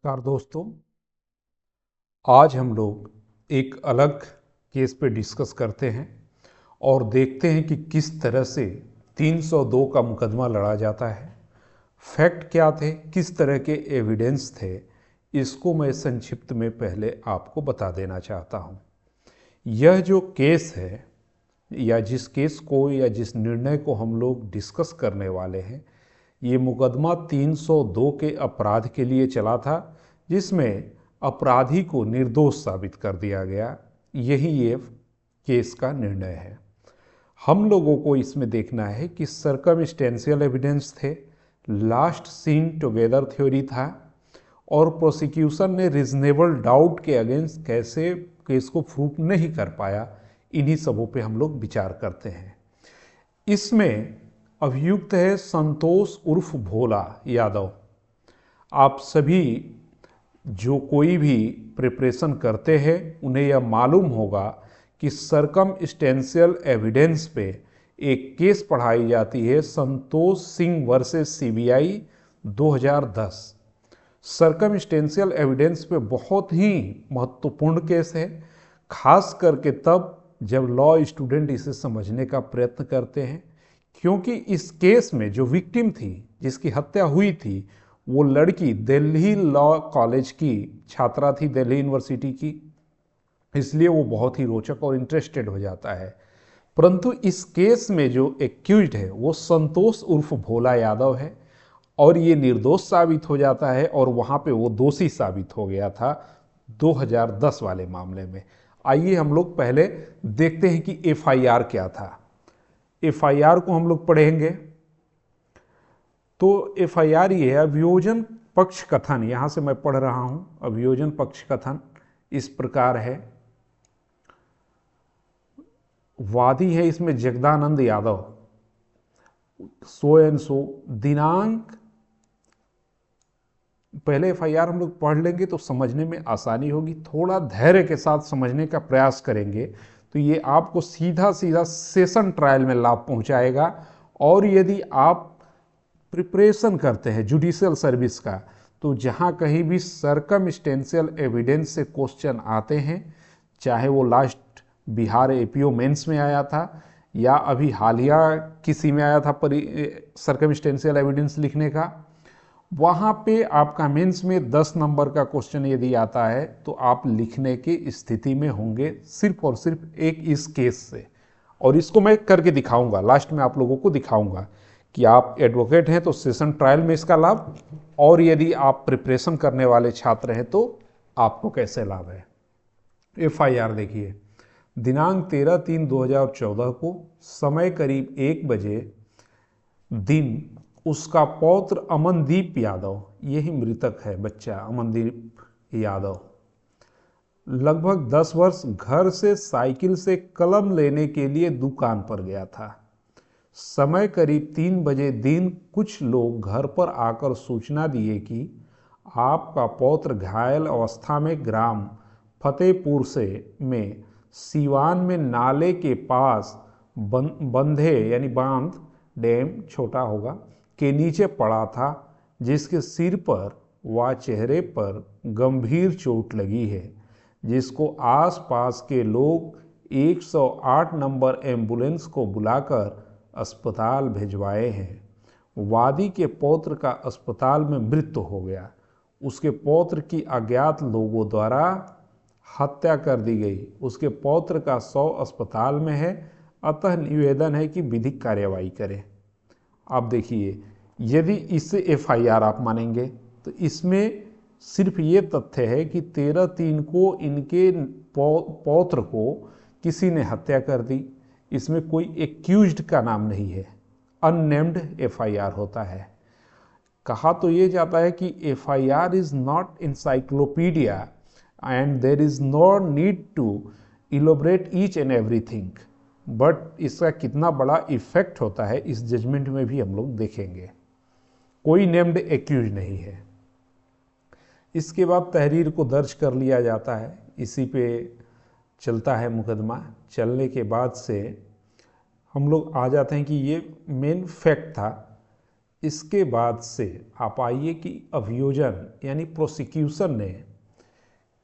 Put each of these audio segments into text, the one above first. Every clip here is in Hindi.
नमस्कार दोस्तों। आज हम लोग एक अलग केस पे डिस्कस करते हैं और देखते हैं कि किस तरह से 302 का मुकदमा लड़ा जाता है, फैक्ट क्या थे, किस तरह के एविडेंस थे। इसको मैं संक्षिप्त में पहले आपको बता देना चाहता हूँ। यह जो केस है या जिस केस को या जिस निर्णय को हम लोग डिस्कस करने वाले हैं, ये मुकदमा 302 के अपराध के लिए चला था, जिसमें अपराधी को निर्दोष साबित कर दिया गया। यही ये केस का निर्णय है। हम लोगों को इसमें देखना है कि सर्कमस्टेंशियल एविडेंस थे, लास्ट सीन टुगेदर थ्योरी था और प्रोसिक्यूशन ने रीजनेबल डाउट के अगेंस्ट कैसे केस को प्रूफ नहीं कर पाया। इन्हीं सबों पे हम लोग विचार करते हैं। इसमें अभियुक्त है संतोष उर्फ भोला यादव। आप सभी जो कोई भी प्रिपरेशन करते हैं उन्हें यह मालूम होगा कि सर्कमस्टेंशियल एविडेंस पे एक केस पढ़ाई जाती है, Santosh Singh versus CBI 2010। Circumstantial evidence पे बहुत ही महत्वपूर्ण केस है, खास करके तब जब लॉ स्टूडेंट इसे समझने का प्रयत्न करते हैं, क्योंकि इस केस में जो विक्टिम थी, जिसकी हत्या हुई थी, वो लड़की दिल्ली लॉ कॉलेज की छात्रा थी, दिल्ली यूनिवर्सिटी की। इसलिए वो बहुत ही रोचक और इंटरेस्टेड हो जाता है। परंतु इस केस में जो एक्यूज्ड है वो संतोष उर्फ भोला यादव है और ये निर्दोष साबित हो जाता है और वहाँ पे वो दोषी साबित हो गया था 2010 वाले मामले में। आइए हम लोग पहले देखते हैं कि एफआईआर क्या था। एफआईआर को हम लोग पढ़ेंगे तो एफआईआर ये है, अभियोजन पक्ष कथन। यहाँ से मैं पढ़ रहा हूँ। अभियोजन पक्ष कथन इस प्रकार है। वादी है इसमें Jagdanand Yadav, so and so, दिनांक। पहले एफआईआर हम लोग पढ़ लेंगे तो समझने में आसानी होगी। थोड़ा धैर्य के साथ समझने का प्रयास करेंगे तो ये आपको सीधा सीधा सेशन ट्रायल में लाभ पहुंचाएगा। और यदि आप प्रिपरेशन करते हैं जुडिशियल सर्विस का, तो जहां कहीं भी सर्कमस्टेंशियल एविडेंस से क्वेश्चन आते हैं, चाहे वो लास्ट बिहार एपीओ मेंस में आया था या अभी हालिया किसी में आया था सर्कमस्टेंशियल एविडेंस लिखने का, वहाँ पे आपका मेंस में 10 नंबर का क्वेश्चन यदि आता है तो आप लिखने की स्थिति में होंगे सिर्फ और सिर्फ एक इस केस से। और इसको मैं करके दिखाऊंगा, लास्ट में आप लोगों को दिखाऊंगा कि आप एडवोकेट हैं तो सेशन ट्रायल में इसका लाभ, और यदि आप प्रिपरेशन करने वाले छात्र हैं तो आपको कैसे लाभ है। एफआईआर देखिए, दिनांक 13/3/2014 को, समय करीब 1 बजे, दिन उसका पौत्र अमनदीप यादव, यही मृतक है बच्चा अमनदीप यादव, लगभग 10 वर्ष, घर से साइकिल से कलम लेने के लिए दुकान पर गया था। समय करीब 3 बजे दिन कुछ लोग घर पर आकर सूचना दिए कि आपका पौत्र घायल अवस्था में ग्राम फतेहपुर से में सीवान में नाले के पास बंधे यानी बांध, डैम छोटा होगा, के नीचे पड़ा था, जिसके सिर पर व चेहरे पर गंभीर चोट लगी है, जिसको आसपास के लोग 108 नंबर एम्बुलेंस को बुलाकर अस्पताल भिजवाए हैं। वादी के पौत्र का अस्पताल में मृत्यु हो गया। उसके पौत्र की अज्ञात लोगों द्वारा हत्या कर दी गई। उसके पौत्र का शव अस्पताल में है, अतः निवेदन है कि विधिक कार्यवाही करें। आप देखिए, यदि इससे एफआईआर आप मानेंगे तो इसमें सिर्फ ये तथ्य है कि 13/3 को इनके पौत्र को किसी ने हत्या कर दी। इसमें कोई एक्यूज्ड का नाम नहीं है, अननेम्ड एफआईआर होता है। कहा तो ये जाता है कि FIR is not encyclopedia and there is no need to elaborate each and everything, but इसका कितना बड़ा इफेक्ट होता है इस जजमेंट में भी हम लोग देखेंगे। कोई नेम्ड एक्यूज नहीं है। इसके बाद तहरीर को दर्ज कर लिया जाता है, इसी पे चलता है मुकदमा। चलने के बाद से हम लोग आ जाते हैं कि ये मेन फैक्ट था इसके बाद से आप आइए कि अभियोजन यानी प्रोसिक्यूशन ने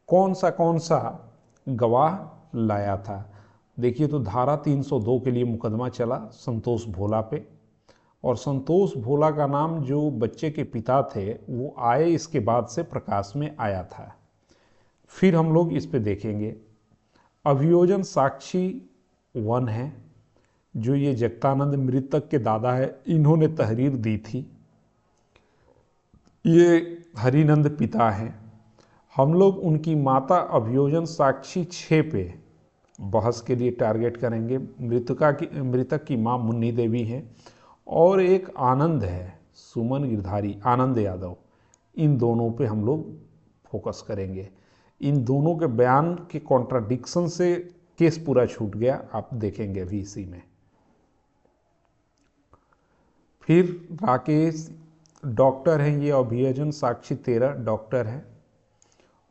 कौन सा गवाह लाया था। देखिए तो धारा 302 के लिए मुकदमा चला संतोष भोला पे, और संतोष भोला का नाम जो बच्चे के पिता थे वो आए इसके बाद से प्रकाश में आया था। फिर हम लोग इस पे देखेंगे अभियोजन साक्षी 1 है, जो ये जगतानंद मृतक के दादा है, इन्होंने तहरीर दी थी। ये हरिनंद पिता हैं। हम लोग उनकी माता अभियोजन साक्षी 6 पे बहस के लिए टारगेट करेंगे। मृतक की मां मुन्नी देवी हैं, और एक आनंद है, सुमन गिरधारी, आनंद यादव। इन दोनों पे हम लोग फोकस करेंगे। इन दोनों के बयान के कॉन्ट्राडिक्शन से केस पूरा छूट गया, आप देखेंगे अभी इसी में। फिर राकेश डॉक्टर हैं, ये अभियोजन साक्षी 13 डॉक्टर है,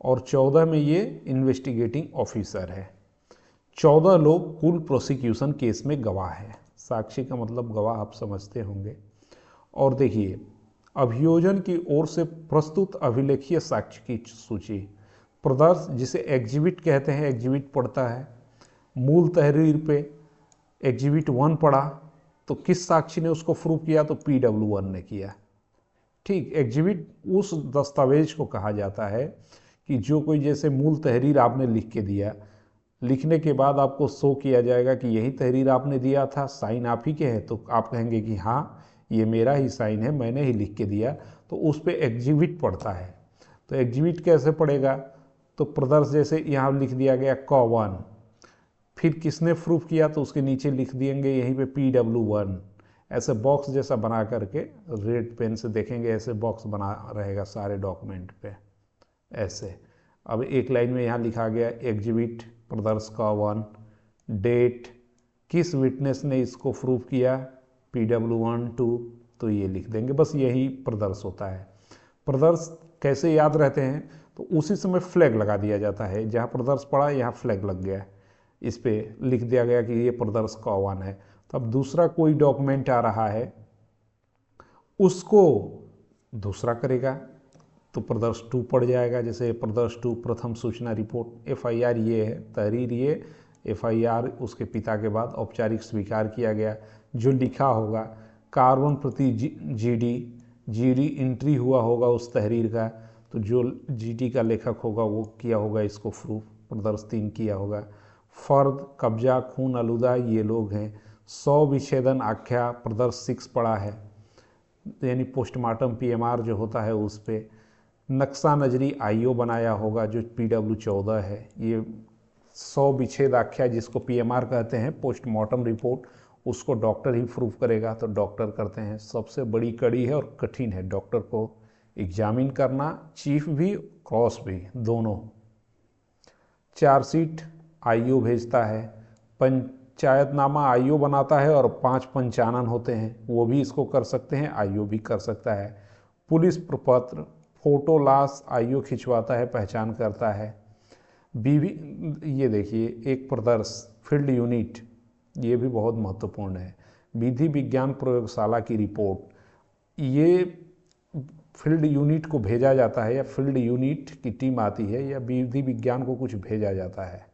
और 14 में ये इन्वेस्टिगेटिंग ऑफिसर है। 14 लोग कुल प्रोसिक्यूशन केस में गवाह हैं। साक्षी का मतलब गवाह आप समझते होंगे। और देखिए अभियोजन की ओर से प्रस्तुत अभिलेखीय साक्ष्य की सूची प्रदर्श, जिसे एग्जिबिट कहते हैं, एग्जिबिट पढ़ता है। मूल तहरीर पे एग्जिबिट 1 पढ़ा, तो किस साक्षी ने उसको प्रूव किया, तो PW1 ने किया। ठीक, एग्जिबिट उस दस्तावेज को कहा जाता है कि जो कोई, जैसे मूल तहरीर आपने लिख के दिया, लिखने के बाद आपको शो किया जाएगा कि यही तहरीर आपने दिया था, साइन आप ही के है, तो आप कहेंगे कि हाँ ये मेरा ही साइन है, मैंने ही लिख के दिया, तो उस पर एग्जिबिट पड़ता है। तो एग्जिबिट कैसे पड़ेगा, तो प्रदर्श जैसे यहाँ लिख दिया गया Q1, फिर किसने प्रूफ किया, तो उसके नीचे लिख देंगे यहीं पे PW1। ऐसे बॉक्स जैसा बना करके रेड पेन से देखेंगे, ऐसे बॉक्स बना रहेगा सारे डॉक्यूमेंट पे ऐसे। अब एक लाइन में यहाँ लिखा गया एग्जिबिट प्रदर्श Q1, डेट, किस विटनेस ने इसको प्रूफ किया, PW1 2, तो ये लिख देंगे। बस यही प्रदर्श होता है। प्रदर्श कैसे याद रहते हैं, तो उसी समय फ्लैग लगा दिया जाता है, जहाँ प्रदर्श पड़ा यहाँ फ्लैग लग गया, इस पे लिख दिया गया कि ये प्रदर्श Q1 है। तब दूसरा कोई डॉक्यूमेंट आ रहा है उसको दूसरा करेगा, तो प्रदर्श 2 पड़ जाएगा। जैसे प्रदर्श 2 प्रथम सूचना रिपोर्ट, FIR ये है, तहरीर ये, FIR उसके पिता के बाद औपचारिक स्वीकार किया गया। जो लिखा होगा कार्बन प्रति GD एंट्री हुआ होगा उस तहरीर का, तो जो GD का लेखक होगा वो किया होगा इसको प्रूफ, प्रदर्श 3 किया होगा। फर्द, कब्जा, खून आलूदा, ये लोग हैं। 100 विच्छेदन आख्या प्रदर्श 6 पड़ा है, यानी पोस्टमार्टम PMR जो होता है उस पर। नक्शा नजरी IO बनाया होगा जो PW14 है। ये 100 विच्छेद आख्या जिसको PMR कहते हैं, पोस्टमार्टम रिपोर्ट, उसको डॉक्टर ही प्रूफ करेगा, तो डॉक्टर करते हैं। सबसे बड़ी कड़ी है और कठिन है डॉक्टर को एग्जामिन करना, चीफ भी क्रॉस भी दोनों। चार्जशीट IO भेजता है, पंचायतनामा IO बनाता है, और 5 पंचानन होते हैं, वो भी इसको कर सकते हैं, IO भी कर सकता है। पुलिस प्रपत्र, फोटो लाश IO खिंचवाता है, पहचान करता है। ये देखिए एक प्रदर्श फील्ड यूनिट, ये भी बहुत महत्वपूर्ण है। विधि विज्ञान प्रयोगशाला की रिपोर्ट, ये फील्ड यूनिट को भेजा जाता है, या फील्ड यूनिट की टीम आती है, या विधि विज्ञान को कुछ भेजा जाता है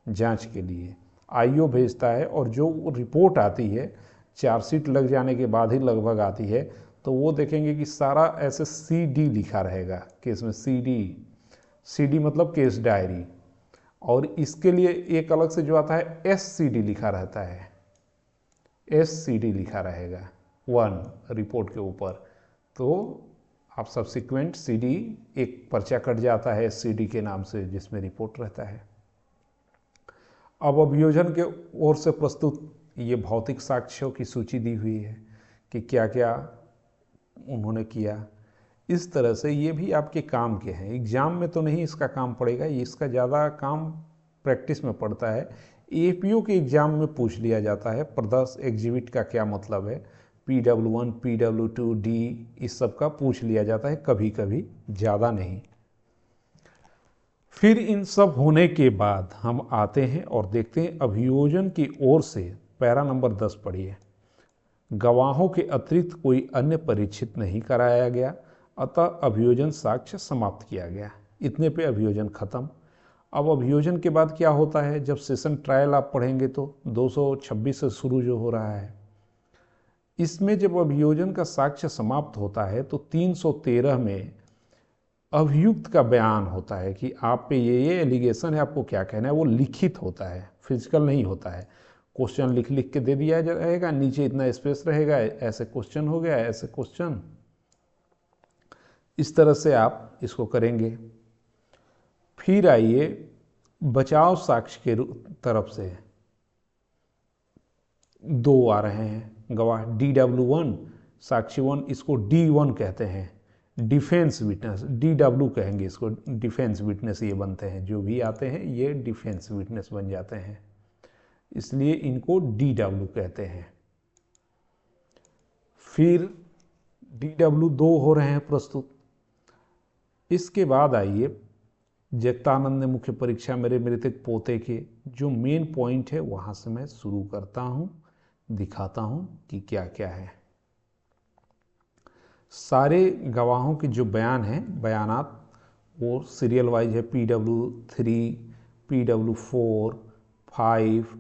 जांच के लिए, IO भेजता है। और जो रिपोर्ट आती है चार्जशीट लग जाने के बाद ही लगभग आती है, तो वो देखेंगे कि सारा ऐसे CD लिखा रहेगा केस में। CD मतलब केस डायरी, और इसके लिए एक अलग से जो आता है SCD लिखा रहता है, SCD लिखा रहेगा 1 रिपोर्ट के ऊपर। तो आप सब्सिक्वेंट CD एक पर्चा कट जाता है SCD के नाम से, जिसमें रिपोर्ट रहता है। अब अभियोजन के ओर से प्रस्तुत ये भौतिक साक्ष्यों की सूची दी हुई है कि क्या क्या उन्होंने किया। इस तरह से ये भी आपके काम के हैं, एग्जाम में तो नहीं इसका काम पड़ेगा, इसका ज़्यादा काम प्रैक्टिस में पड़ता है। APO के एग्जाम में पूछ लिया जाता है प्रदर्श एग्जिबिट का क्या मतलब है, PW1 PW2 D, इस सब का पूछ लिया जाता है कभी कभी, ज़्यादा नहीं। फिर इन सब होने के बाद हम आते हैं और देखते हैं अभियोजन की ओर से पैरा नंबर 10 पढ़िए। गवाहों के अतिरिक्त कोई अन्य परीक्षित नहीं कराया गया, अतः अभियोजन साक्ष्य समाप्त किया गया। इतने पे अभियोजन खत्म। अब अभियोजन के बाद क्या होता है, जब सेशन ट्रायल आप पढ़ेंगे तो 226 से शुरू जो हो रहा है, इसमें जब अभियोजन का साक्ष्य समाप्त होता है तो 313 में अभियुक्त का बयान होता है कि आप पे ये एलिगेशन है, आपको क्या कहना है। वो लिखित होता है, फिजिकल नहीं होता है। क्वेश्चन लिख लिख के दे दिया जाएगा, नीचे इतना स्पेस रहेगा, ऐसे क्वेश्चन हो गया, ऐसे क्वेश्चन, इस तरह से आप इसको करेंगे। फिर आइए बचाव साक्ष्य के तरफ से दो आ रहे हैं गवाह, DW1 साक्षी 1, इसको D1 कहते हैं, डिफेंस विटनेस, DW कहेंगे इसको, डिफेंस विटनेस ये बनते हैं, जो भी आते हैं ये डिफेंस विटनेस बन जाते हैं, इसलिए इनको DW कहते हैं। फिर DW2 हो रहे हैं प्रस्तुत। इसके बाद आइए जगतानंद ने मुख्य परीक्षा मेरे मृतक पोते के, जो मेन पॉइंट है वहां से मैं शुरू करता हूं, दिखाता हूं कि क्या क्या है। सारे गवाहों के जो बयान हैं, बयानात वो सीरियल वाइज है, PW3, PW4, 5,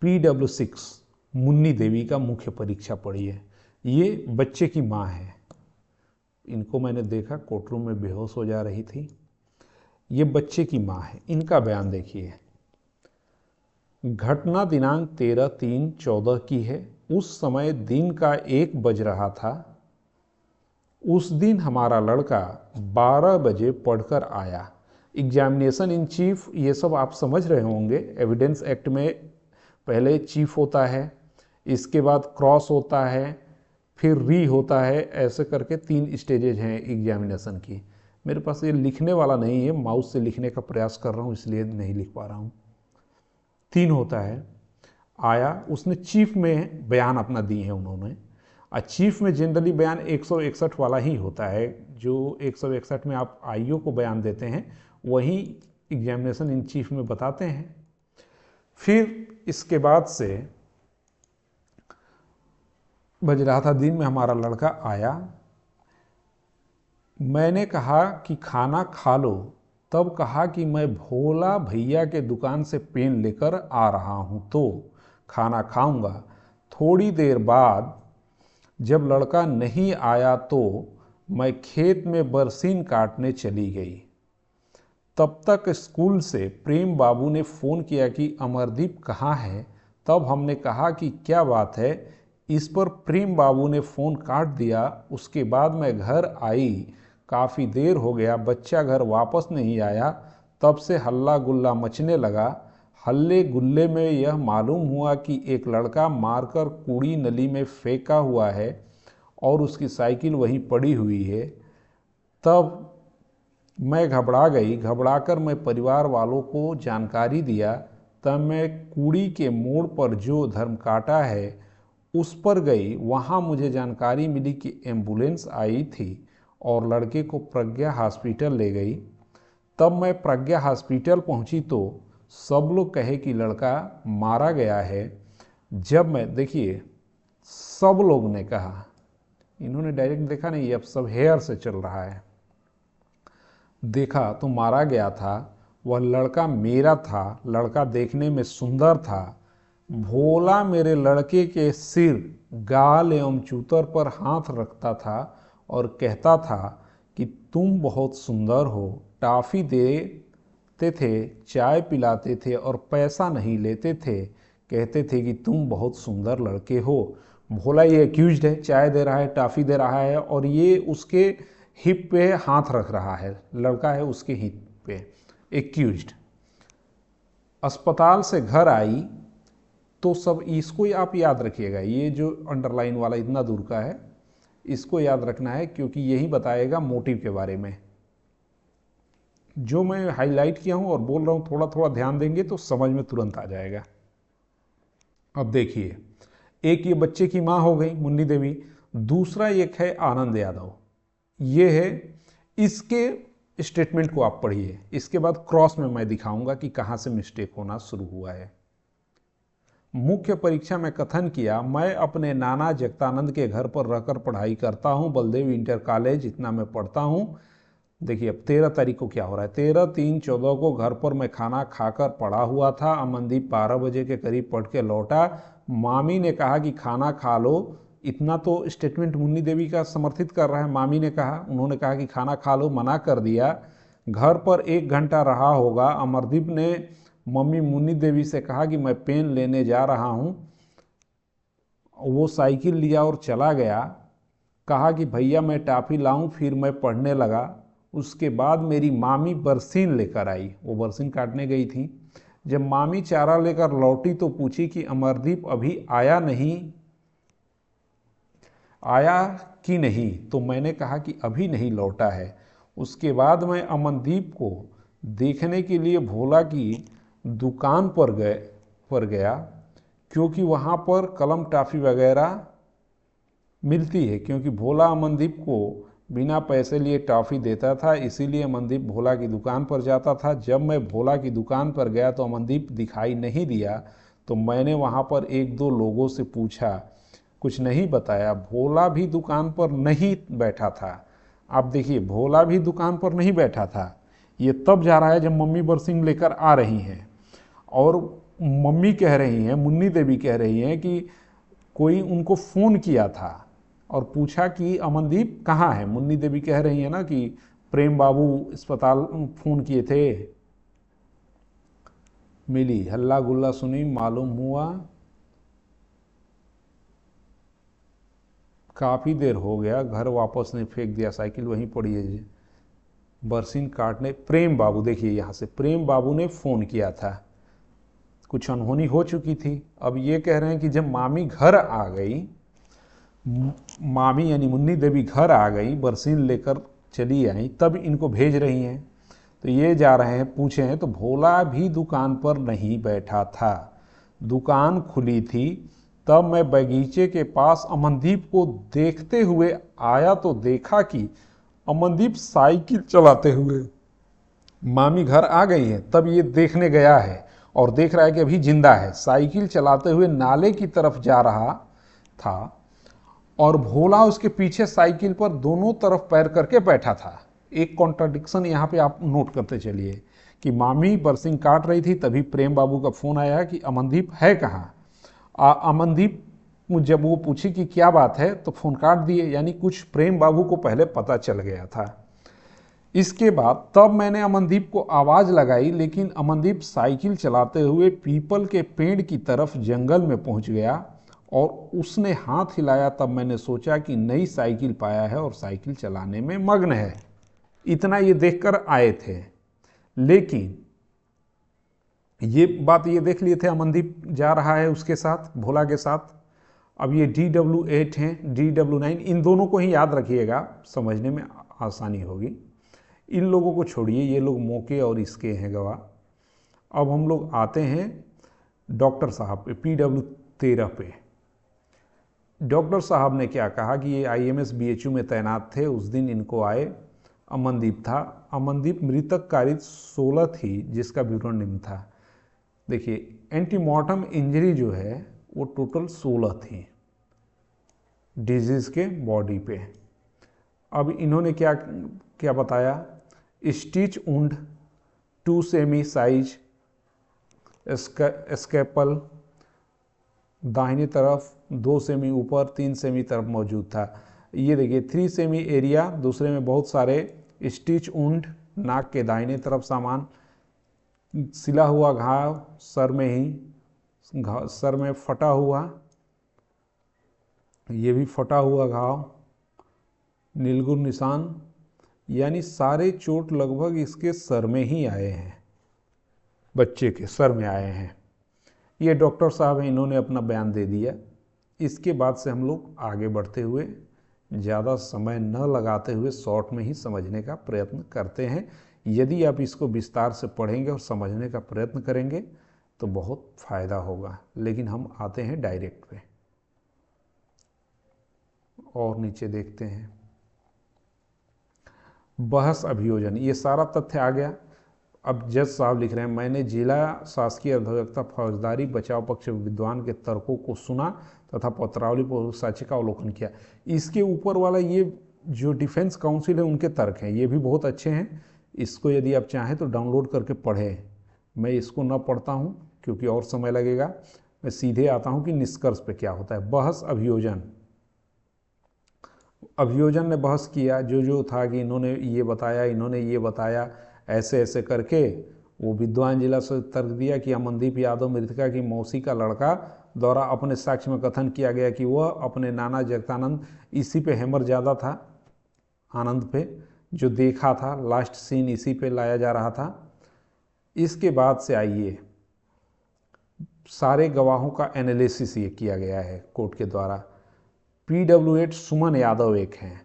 PW6। Munni Devi का मुख्य परीक्षा पढ़ी है। ये बच्चे की माँ है, इनको मैंने देखा कोर्टरूम में बेहोश हो जा रही थी। ये बच्चे की माँ है, इनका बयान देखिए। घटना दिनांक 13/3/14 की है। उस समय दिन का 1 बज रहा था। उस दिन हमारा लड़का 12 बजे पढ़कर आया। एग्जामिनेशन इन चीफ, ये सब आप समझ रहे होंगे। एविडेंस एक्ट में पहले चीफ होता है, इसके बाद क्रॉस होता है, फिर री होता है, ऐसे करके 3 स्टेजेज हैं एग्जामिनेशन की। मेरे पास ये लिखने वाला नहीं है, माउस से लिखने का प्रयास कर रहा हूँ इसलिए नहीं लिख पा रहा हूँ। 3 होता है। आया, उसने चीफ में बयान अपना दी है उन्होंने। चीफ में जनरली बयान 161 वाला ही होता है, जो 161 में आप आईओ को बयान देते हैं वही एग्जामिनेशन इन चीफ में बताते हैं। फिर इसके बाद से बज रहा था दिन में, हमारा लड़का आया। मैंने कहा कि खाना खा लो, तब कहा कि मैं भोला भैया के दुकान से पेन लेकर आ रहा हूँ तो खाना खाऊंगा। थोड़ी देर बाद जब लड़का नहीं आया तो मैं खेत में बरसीन काटने चली गई। तब तक स्कूल से प्रेम बाबू ने फ़ोन किया कि अमरदीप कहाँ है। तब हमने कहा कि क्या बात है। इस पर प्रेम बाबू ने फ़ोन काट दिया। उसके बाद मैं घर आई, काफ़ी देर हो गया, बच्चा घर वापस नहीं आया। तब से हल्ला गुल्ला मचने लगा। हल्ले गुल्ले में यह मालूम हुआ कि एक लड़का मारकर कूड़ी नली में फेंका हुआ है और उसकी साइकिल वहीं पड़ी हुई है। तब मैं घबरा गई। घबराकर मैं परिवार वालों को जानकारी दिया। तब मैं कूड़ी के मोड़ पर जो धर्मकांटा है उस पर गई। वहाँ मुझे जानकारी मिली कि एम्बुलेंस आई थी और लड़के को प्रज्ञा हॉस्पिटल ले गई। तब मैं प्रज्ञा हॉस्पिटल पहुंची तो सब लोग कहे कि लड़का मारा गया है। जब मैं, देखिए सब लोग ने कहा, इन्होंने डायरेक्ट देखा नहीं, अब सब हेयर से चल रहा है। देखा तो मारा गया था। वह लड़का मेरा था। लड़का देखने में सुंदर था। भोला मेरे लड़के के सिर, गाल एवं चूतर पर हाथ रखता था और कहता था कि तुम बहुत सुंदर हो। टॉफ़ी देते थे, चाय पिलाते थे और पैसा नहीं लेते थे। कहते थे कि तुम बहुत सुंदर लड़के हो। भोला ये एक्यूज्ड है, चाय दे रहा है, टॉफ़ी दे रहा है और ये उसके हिप पे हाथ रख रहा है। लड़का है उसके हिप पे, एक्यूज्ड। अस्पताल से घर आई तो सब, इसको आप याद रखिएगा, ये जो अंडरलाइन वाला इतना दूर का है इसको याद रखना है, क्योंकि यही बताएगा मोटिव के बारे में। जो मैं हाईलाइट किया हूं और बोल रहा हूं, थोड़ा थोड़ा ध्यान देंगे तो समझ में तुरंत आ जाएगा। अब देखिए, एक ये बच्चे की मां हो गई मुन्नी देवी, दूसरा एक है आनंद यादव। ये है, इसके स्टेटमेंट को आप पढ़िए। इसके बाद क्रॉस में मैं दिखाऊंगा कि कहां से मिस्टेक होना शुरू हुआ है। मुख्य परीक्षा में कथन किया, मैं अपने नाना जगतानंद के घर पर रहकर पढ़ाई करता हूँ, बलदेव इंटर कॉलेज इतना मैं पढ़ता हूँ। देखिए अब 13 तारीख को क्या हो रहा है, 13/3/14 को घर पर मैं खाना खाकर पड़ा हुआ था। अमनदीप 12 बजे के करीब पढ़ के लौटा। मामी ने कहा कि खाना खा लो। इतना तो स्टेटमेंट मुन्नी देवी का समर्थित कर रहा है। मामी ने कहा, उन्होंने कहा कि खाना खा लो, मना कर दिया। घर पर 1 घंटा रहा होगा। अमरदीप ने मम्मी मुन्नी देवी से कहा कि मैं पेन लेने जा रहा हूँ। वो साइकिल लिया और चला गया। कहा कि भैया मैं टॉफ़ी लाऊं, फिर मैं पढ़ने लगा। उसके बाद मेरी मामी बरसीन लेकर आई, वो बरसीन काटने गई थी। जब मामी चारा लेकर लौटी तो पूछी कि अमरदीप अभी आया कि नहीं, तो मैंने कहा कि अभी नहीं लौटा है। उसके बाद मैं अमनदीप को देखने के लिए भोला की दुकान पर गया, क्योंकि वहाँ पर कलम टॉफ़ी वगैरह मिलती है। क्योंकि भोला अमनदीप को बिना पैसे लिए टॉफ़ी देता था, इसीलिए अमनदीप भोला की दुकान पर जाता था। जब मैं भोला की दुकान पर गया तो अमनदीप दिखाई नहीं दिया। तो मैंने वहाँ पर 1-2 लोगों से पूछा, कुछ नहीं बताया। भोला भी दुकान पर नहीं बैठा था। आप देखिए, भोला भी दुकान पर नहीं बैठा था। ये तब जा रहा है जब मम्मी बरसिंह लेकर आ रही हैं, और मम्मी कह रही हैं, मुन्नी देवी कह रही हैं कि कोई उनको फ़ोन किया था और पूछा कि अमनदीप कहाँ है। मुन्नी देवी कह रही है ना कि प्रेम बाबू अस्पताल फ़ोन किए थे, मिली, हल्ला गुल्ला सुनी, मालूम हुआ काफ़ी देर हो गया, घर वापस नहीं, फेंक दिया, साइकिल वहीं पड़ी है जी। बरसीन काटने प्रेम बाबू, देखिए यहाँ से प्रेम बाबू ने फ़ोन किया था, कुछ अनहोनी हो चुकी थी। अब ये कह रहे हैं कि जब मामी घर आ गई, मामी यानी मुन्नी देवी घर आ गई, बरसीन लेकर चली आई, तब इनको भेज रही हैं। तो ये जा रहे हैं, पूछे हैं तो भोला भी दुकान पर नहीं बैठा था, दुकान खुली थी। तब मैं बगीचे के पास अमनदीप को देखते हुए आया तो देखा कि अमनदीप साइकिल चलाते हुए, मामी घर आ गई है तब ये देखने गया है और देख रहा है कि अभी जिंदा है, साइकिल चलाते हुए नाले की तरफ जा रहा था और भोला उसके पीछे साइकिल पर दोनों तरफ पैर करके बैठा था। एक कॉन्ट्राडिक्शन यहाँ पे आप नोट करते चलिए कि मामी बरसिंग काट रही थी, तभी प्रेम बाबू का फोन आया कि अमनदीप है कहाँ। अमनदीप जब वो पूछी कि क्या बात है तो फोन काट दिए, यानी कुछ प्रेम बाबू को पहले पता चल गया था। इसके बाद तब मैंने अमनदीप को आवाज़ लगाई, लेकिन अमनदीप साइकिल चलाते हुए पीपल के पेड़ की तरफ जंगल में पहुंच गया और उसने हाथ हिलाया। तब मैंने सोचा कि नई साइकिल पाया है और साइकिल चलाने में मग्न है। इतना ये देखकर आए थे, लेकिन ये बात ये देख लिए थे अमनदीप जा रहा है उसके साथ, भोला के साथ। अब ये DW8 हैं, DW9, इन दोनों को ही याद रखिएगा, समझने में आसानी होगी। इन लोगों को छोड़िए, ये लोग मौके और इसके हैं गवाह। अब हम लोग आते हैं डॉक्टर साहब पे, PW13 पे। डॉक्टर साहब ने क्या कहा कि ये IMS BHU में तैनात थे, उस दिन इनको आए, अमनदीप था। अमनदीप मृतक कारित 16 थी, जिसका विवरण निम्न था। देखिए एंटीमॉर्टम इंजरी जो है वो टोटल 16 थी डिजीज के बॉडी पे। अब इन्होंने क्या क्या बताया, स्टिच वुंड, 2 सेमी साइज स्कैपल दाहिने तरफ, 2 सेमी ऊपर, 3 सेमी तरफ मौजूद था। ये देखिए 3 सेमी एरिया, दूसरे में बहुत सारे स्टिच वुंड, नाक के दाहिने तरफ सामान, सिला हुआ घाव सर में ही, सर में फटा हुआ, ये भी फटा हुआ घाव, नीलगुर निशान, यानी सारे चोट लगभग इसके सर में ही आए हैं, बच्चे के सर में आए हैं। ये डॉक्टर साहब हैं, इन्होंने अपना बयान दे दिया। इसके बाद से हम लोग आगे बढ़ते हुए, ज़्यादा समय न लगाते हुए शॉर्ट में ही समझने का प्रयत्न करते हैं। यदि आप इसको विस्तार से पढ़ेंगे और समझने का प्रयत्न करेंगे तो बहुत फ़ायदा होगा। लेकिन हम आते हैं डायरेक्ट पे और नीचे देखते हैं बहस अभियोजन, ये सारा तथ्य आ गया। अब जज साहब लिख रहे हैं, मैंने जिला शासकीय अधिवक्ता फौजदारी बचाव पक्ष विद्वान के तर्कों को सुना तथा पत्रावली पर साक्ष्य का अवलोकन किया। इसके ऊपर वाला ये जो डिफेंस काउंसिल है उनके तर्क हैं, ये भी बहुत अच्छे हैं। इसको यदि आप चाहें तो डाउनलोड करके पढ़ें। मैं इसको न पढ़ता हूँ क्योंकि और समय लगेगा, मैं सीधे आता हूँ कि निष्कर्ष पे क्या होता है। बहस अभियोजन, अभियोजन ने बहस किया, जो जो था कि इन्होंने ये बताया, इन्होंने ये बताया, ऐसे ऐसे करके वो विद्वान जिला से तर्क दिया कि अमनदीप यादव मृतका की मौसी का लड़का द्वारा अपने साक्ष्य में कथन किया गया कि वह अपने नाना जगतानंद, इसी पे हैमर ज़्यादा था, आनंद पे, जो देखा था, लास्ट सीन इसी पे लाया जा रहा था। इसके बाद से आइए, सारे गवाहों का एनालिसिस ये किया गया है कोर्ट के द्वारा। PW8 सुमन यादव एक हैं,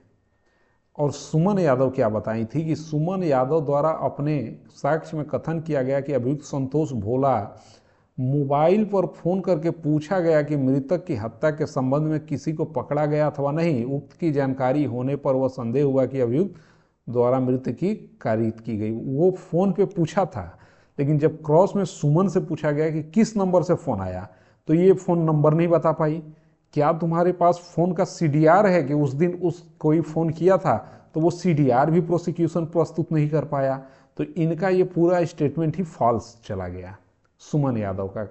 और सुमन यादव क्या बताई थी कि सुमन यादव द्वारा अपने साक्ष्य में कथन किया गया कि अभियुक्त संतोष भोला मोबाइल पर फोन करके पूछा गया कि मृतक की हत्या के संबंध में किसी को पकड़ा गया अथवा नहीं। उक्त की जानकारी होने पर वह संदेह हुआ कि अभियुक्त द्वारा मृत्यु की कारित की गई। वो फोन पे पूछा था, लेकिन जब क्रॉस में सुमन से पूछा गया कि किस नंबर से फ़ोन आया, तो ये फ़ोन नंबर नहीं बता पाई। क्या तुम्हारे पास फ़ोन का CDR है कि उस दिन उस कोई फ़ोन किया था, तो वो CDR भी प्रोसिक्यूशन प्रस्तुत नहीं कर पाया। तो इनका ये पूरा स्टेटमेंट ही फॉल्स चला गया, सुमन यादव का।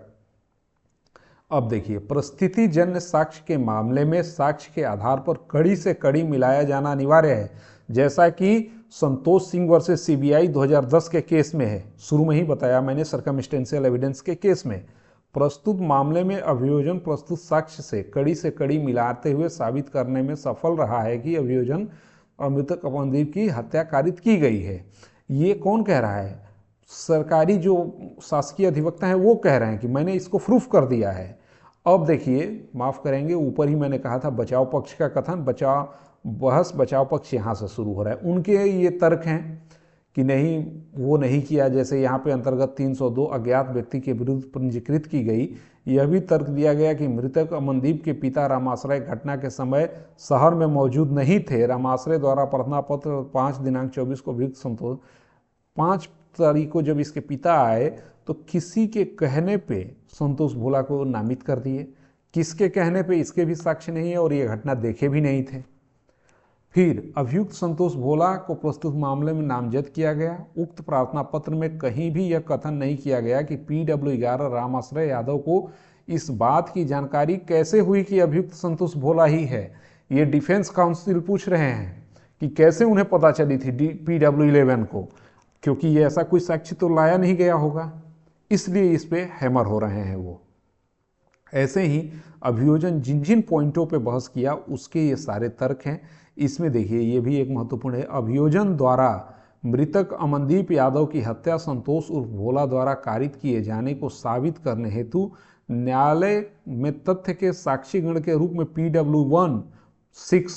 अब देखिए, परिस्थिति जन्य साक्ष्य के मामले में साक्ष्य के आधार पर कड़ी से कड़ी मिलाया जाना अनिवार्य है, जैसा कि संतोष सिंह वर्सेस CBI 2010 के केस में है। शुरू में ही बताया मैंने, सर्कमस्टेंशियल एविडेंस के केस में प्रस्तुत मामले में अभियोजन प्रस्तुत साक्ष्य से कड़ी मिलाते हुए साबित करने में सफल रहा है कि अभियोजन और मृतक अमनदीप की हत्या कारित की गई है। ये कौन कह रहा है? सरकारी जो शासकीय अधिवक्ता है वो कह रहे हैं कि मैंने इसको प्रूफ कर दिया है। अब देखिए, माफ़ करेंगे, ऊपर ही मैंने कहा था बचाव पक्ष का कथन, बचाव पक्ष यहाँ से शुरू हो रहा है। उनके ये तर्क हैं कि नहीं, वो नहीं किया। जैसे यहाँ पे अंतर्गत 302 अज्ञात व्यक्ति के विरुद्ध पंजीकृत की गई। यह भी तर्क दिया गया कि मृतक अमनदीप के पिता रामाश्रय घटना के समय शहर में मौजूद नहीं थे। रामाश्रय द्वारा प्रार्थना पत्र 5 दिनांक 24 को अभियुक्त संतोष 5 तारीख को जब इसके पिता आए तो किसी के कहने पे संतोष भोला को नामित कर दिए। किसके कहने पे, इसके भी साक्ष्य नहीं है, और ये घटना देखे भी नहीं थे। फिर अभियुक्त संतोष भोला को प्रस्तुत मामले में नामजद किया गया। उक्त प्रार्थना पत्र में कहीं भी यह कथन नहीं किया गया कि PW11 रामाश्रय यादव को इस बात की जानकारी कैसे हुई कि अभियुक्त संतोष भोला ही है। ये डिफेंस काउंसिल पूछ रहे हैं कि कैसे उन्हें पता चली थी PW11 को, क्योंकि ये ऐसा कोई साक्ष्य तो लाया नहीं गया होगा, इसलिए इस पे हैमर हो रहे हैं वो। ऐसे ही अभियोजन जिन जिन पॉइंटों पे बहस किया उसके ये सारे तर्क हैं। इसमें देखिए, ये भी एक महत्वपूर्ण है। अभियोजन द्वारा मृतक अमनदीप यादव की हत्या संतोष उर्फ भोला द्वारा कारित किए जाने को साबित करने हेतु न्यायालय में तथ्य के साक्षीगण के रूप में PW1, 6,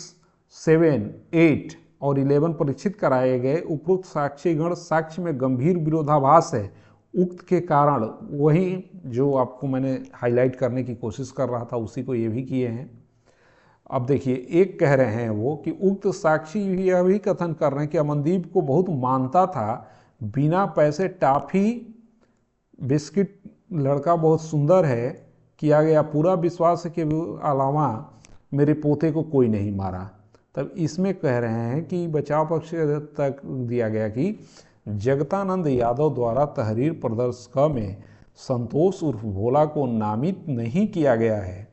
7, 8 और 11 परीक्षित कराए गए। उपरोक्त साक्षीगण साक्ष्य में गंभीर विरोधाभास है। उक्त के कारण वही जो आपको मैंने हाईलाइट करने की कोशिश कर रहा था, उसी को ये भी किए हैं। अब देखिए, एक कह रहे हैं वो कि उक्त साक्षी यह भी कथन कर रहे हैं कि अमनदीप को बहुत मानता था, बिना पैसे टॉफी बिस्किट, लड़का बहुत सुंदर है, किया गया पूरा विश्वास के अलावा मेरे पोते को कोई नहीं मारा। तब इसमें कह रहे हैं कि बचाव पक्ष तक दिया गया कि जगतानंद यादव द्वारा तहरीर प्रदर्शक में संतोष उर्फ भोला को नामित नहीं किया गया है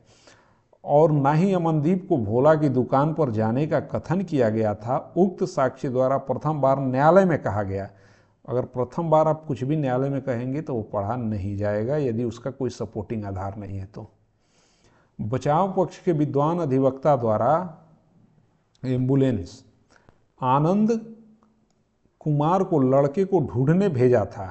और न ही अमनदीप को भोला की दुकान पर जाने का कथन किया गया था। उक्त साक्षी द्वारा प्रथम बार न्यायालय में कहा गया। अगर प्रथम बार आप कुछ भी न्यायालय में कहेंगे तो वो पढ़ा नहीं जाएगा यदि उसका कोई सपोर्टिंग आधार नहीं है तो। बचाव पक्ष के विद्वान अधिवक्ता द्वारा एम्बुलेंस आनंद कुमार को लड़के को ढूंढने भेजा था,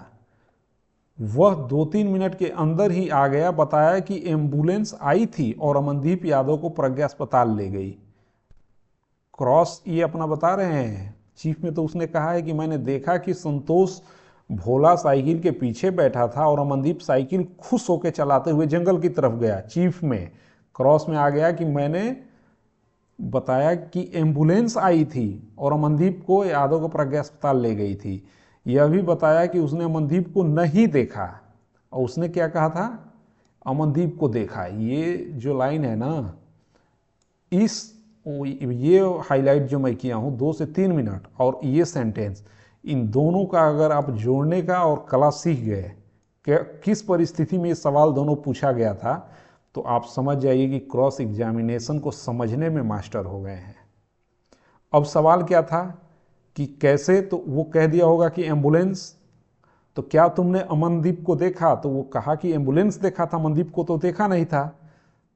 वह 2-3 मिनट के अंदर ही आ गया। बताया कि एम्बुलेंस आई थी और अमनदीप यादव को प्रज्ञा अस्पताल ले गई। क्रॉस ये अपना बता रहे हैं। चीफ में तो उसने कहा है कि मैंने देखा कि संतोष भोला साइकिल के पीछे बैठा था और अमनदीप साइकिल खुश होकर चलाते हुए जंगल की तरफ गया। चीफ में क्रॉस में आ गया कि मैंने बताया कि एम्बुलेंस आई थी और अमनदीप को यादव को प्रज्ञा अस्पताल ले गई थी। यह भी बताया कि उसने अमनदीप को नहीं देखा, और उसने क्या कहा था, अमनदीप को देखा। ये जो लाइन है ना, ये हाईलाइट जो मैं किया हूँ 2 से 3 मिनट, और ये सेंटेंस, इन दोनों का अगर आप जोड़ने का और कला सीख गए कि किस परिस्थिति में ये सवाल दोनों पूछा गया था, तो आप समझ जाइए कि क्रॉस एग्जामिनेशन को समझने में मास्टर हो गए हैं। अब सवाल क्या था कि कैसे, तो वो कह दिया होगा कि एम्बुलेंस। तो क्या तुमने अमनदीप को देखा, तो वो कहा कि एम्बुलेंस देखा था, अमनदीप को तो देखा नहीं था।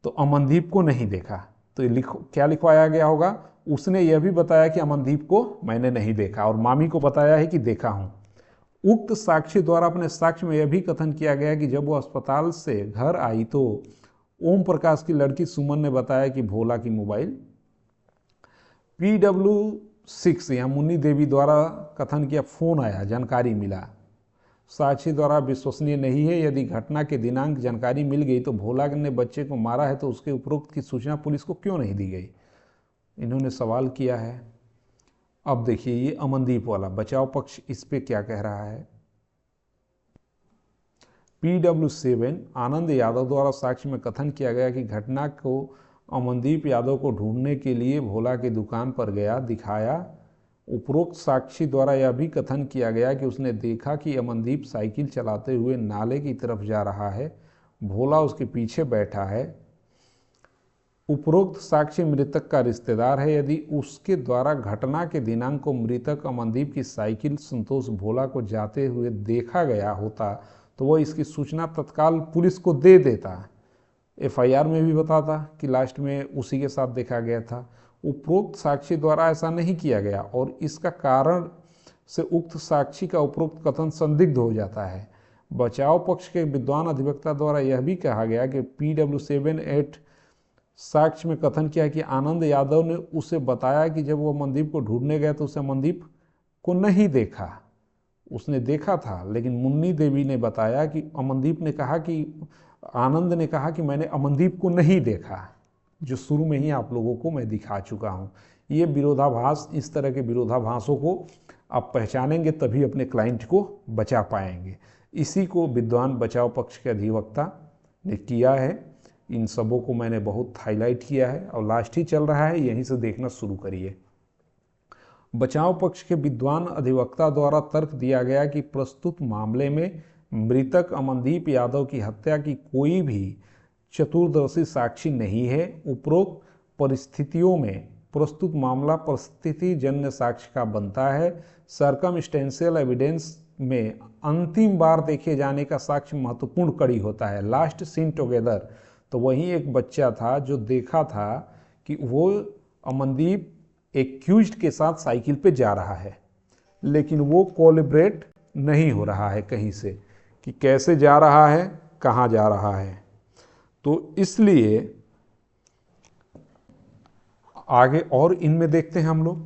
तो अमनदीप को नहीं देखा, तो ये क्या लिखवाया गया होगा, उसने यह भी बताया कि अमनदीप को मैंने नहीं देखा, और मामी को बताया है कि देखा हूं। उक्त साक्षी द्वारा अपने साक्ष्य में यह भी कथन किया गया कि जब वो अस्पताल से घर आई तो ओम प्रकाश की लड़की सुमन ने बताया कि भोला की मोबाइल PW6 या मुन्नी देवी द्वारा कथन किया फोन आया, जानकारी मिला। साक्षी द्वारा विश्वसनीय नहीं है। यदि घटना के दिनांक जानकारी मिल गई तो भोला ने बच्चे को मारा है, तो उसके उपरोक्त की सूचना पुलिस को क्यों नहीं दी गई, इन्होंने सवाल किया है। अब देखिए ये अमनदीप वाला बचाव पक्ष इस पे क्या कह रहा है। PW7 आनंद यादव द्वारा साक्ष्य में कथन किया गया कि घटना को अमनदीप यादव को ढूंढने के लिए भोला की दुकान पर गया, दिखाया। उपरोक्त साक्षी द्वारा यह भी कथन किया गया कि उसने देखा कि अमनदीप साइकिल चलाते हुए नाले की तरफ जा रहा है, भोला उसके पीछे बैठा है। उपरोक्त साक्षी मृतक का रिश्तेदार है। यदि उसके द्वारा घटना के दिनांक को मृतक अमनदीप की साइकिल संतोष भोला को जाते हुए देखा गया होता तो वह इसकी सूचना तत्काल पुलिस को दे देता। FIR में भी बताता कि लास्ट में उसी के साथ देखा गया था। उपरोक्त साक्षी द्वारा ऐसा नहीं किया गया और इसका कारण से उक्त साक्षी का उपरोक्त कथन संदिग्ध हो जाता है। बचाव पक्ष के विद्वान अधिवक्ता द्वारा यह भी कहा गया कि PW7 साक्ष्य में कथन किया कि आनंद यादव ने उसे बताया कि जब वो अमनदीप को ढूंढने गया तो उसे अमनदीप को नहीं देखा, उसने देखा था, लेकिन मुन्नी देवी ने बताया कि अमनदीप ने कहा कि आनंद ने कहा कि मैंने अमनदीप को नहीं देखा, जो शुरू में ही आप लोगों को मैं दिखा चुका हूँ। ये विरोधाभास, इस तरह के विरोधाभासों को आप पहचानेंगे तभी अपने क्लाइंट को बचा पाएंगे। इसी को विद्वान बचाव पक्ष के अधिवक्ता ने किया है। इन सबों को मैंने बहुत हाईलाइट किया है और लास्ट ही चल रहा है, यहीं से देखना शुरू करिए। बचाव पक्ष के विद्वान अधिवक्ता द्वारा तर्क दिया गया कि प्रस्तुत मामले में मृतक अमनदीप यादव की हत्या की कोई भी चतुर्दर्शी साक्षी नहीं है। उपरोक्त परिस्थितियों में प्रस्तुत मामला परिस्थिति जन्य साक्ष्य का बनता है। सर्कमस्टेंशियल एविडेंस में अंतिम बार देखे जाने का साक्ष्य महत्वपूर्ण कड़ी होता है। लास्ट सीन टुगेदर, तो वही एक बच्चा था जो देखा था कि वो अमनदीप एक्यूज्ड के साथ साइकिल पे जा रहा है, लेकिन वो कोलिब्रेट नहीं हो रहा है कहीं से कि कैसे जा रहा है, कहाँ जा रहा है। तो इसलिए आगे और इनमें देखते हैं हम लोग।